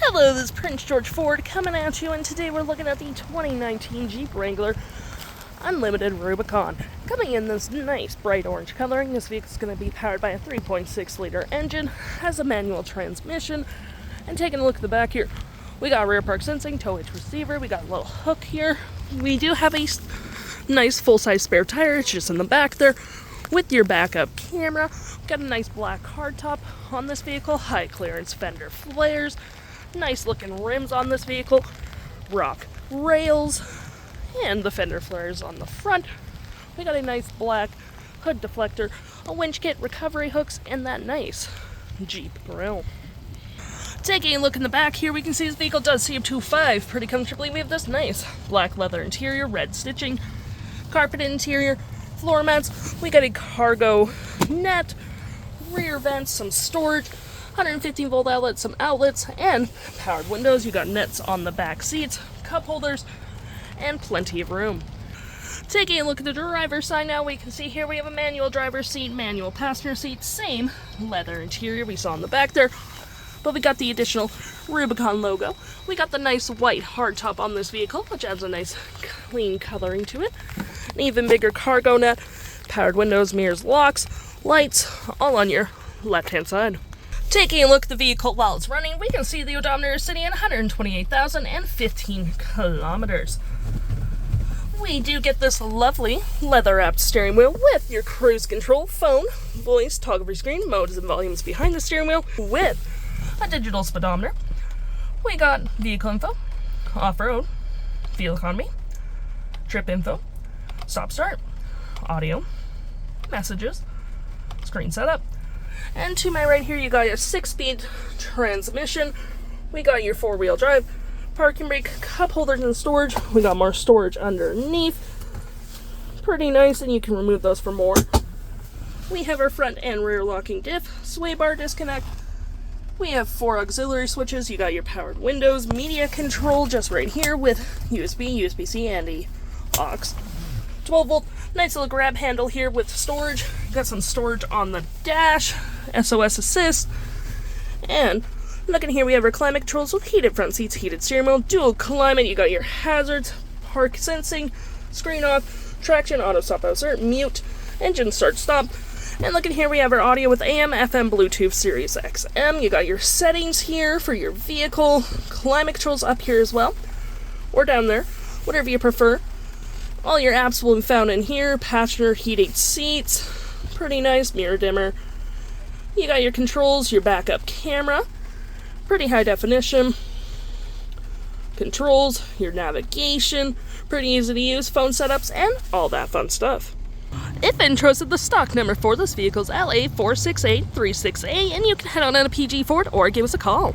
Hello, this is Prince George Ford coming at you, and today we're looking at the 2019 Jeep Wrangler Unlimited Rubicon. Coming in this nice bright orange coloring, this vehicle is going to be powered by a 3.6 liter engine, has a manual transmission, and taking a look at the back here, we got rear park sensing, tow hitch receiver, we got a little hook here. We do have a nice full-size spare tire, it's just in the back there, with your backup camera. Got a nice black hardtop on this vehicle, high clearance fender flares, nice looking rims on this vehicle, rock rails, and the fender flares on the front. We got a nice black hood deflector, a winch kit, recovery hooks, and that nice Jeep grill. Taking a look in the back here, we can see this vehicle does see up to 5 pretty comfortably. We have this nice black leather interior, red stitching, carpet interior, floor mats. We got a cargo net, rear vents, some storage, 115 volt outlets, some outlets, and powered windows. You got nets on the back seats, cup holders, and plenty of room. Taking a look at the driver's side now, we can see here we have a manual driver's seat, manual passenger seat, same leather interior we saw in the back there, but we got the additional Rubicon logo. We got the nice white hardtop on this vehicle, which adds a nice clean coloring to it. An even bigger cargo net, powered windows, mirrors, locks, lights, all on your left-hand side. Taking a look at the vehicle while it's running, we can see the odometer is sitting at 128,015 kilometers. We do get this lovely leather-wrapped steering wheel with your cruise control, phone, voice, toggle screen, modes and volumes behind the steering wheel, with a digital speedometer. We got vehicle info, off-road, fuel economy, trip info, stop start, audio, messages, screen setup. And to my right here, you got your 6-speed transmission. We got your 4-wheel drive, parking brake, cup holders, and storage. We got more storage underneath. Pretty nice, and you can remove those for more. We have our front and rear locking diff, sway bar disconnect. We have 4 auxiliary switches. You got your powered windows, media control just right here with USB, USB-C, and a aux. 12 volt, nice little grab handle here with storage. Got some storage on the dash, SOS assist, and looking here we have our climate controls with heated front seats, heated steering wheel, dual climate. You got your hazards, park sensing, screen off, traction, auto stop outsert, mute, engine start stop. And looking here we have our audio with AM, FM, Bluetooth, SiriusXM. You got your settings here for your vehicle, climate controls up here as well, or down there, whatever you prefer. All your apps will be found in here. Passenger heated seats, pretty nice, mirror dimmer. You got your controls, your backup camera, pretty high definition. Controls, your navigation, pretty easy to use, phone setups, and all that fun stuff. If interested, the stock number for this vehicle is LA46836A, and you can head on out to PG Ford or give us a call.